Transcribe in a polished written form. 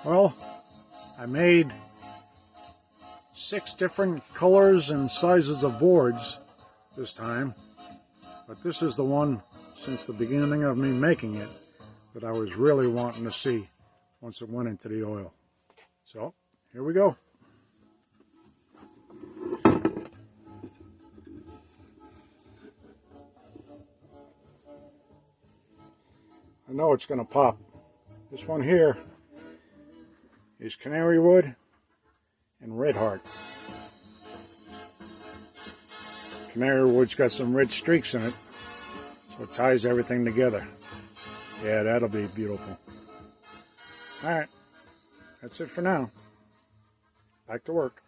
Well, I made 6 different colors and sizes of boards this time, but this is the one since the beginning of me making it that I was really wanting to see once it went into the oil. So here we go. I know it's going to pop. This one here is Canary wood and Redheart. Canary wood's got some red streaks in it, so it ties everything together. Yeah, that'll be beautiful. Alright, that's it for now. Back to work.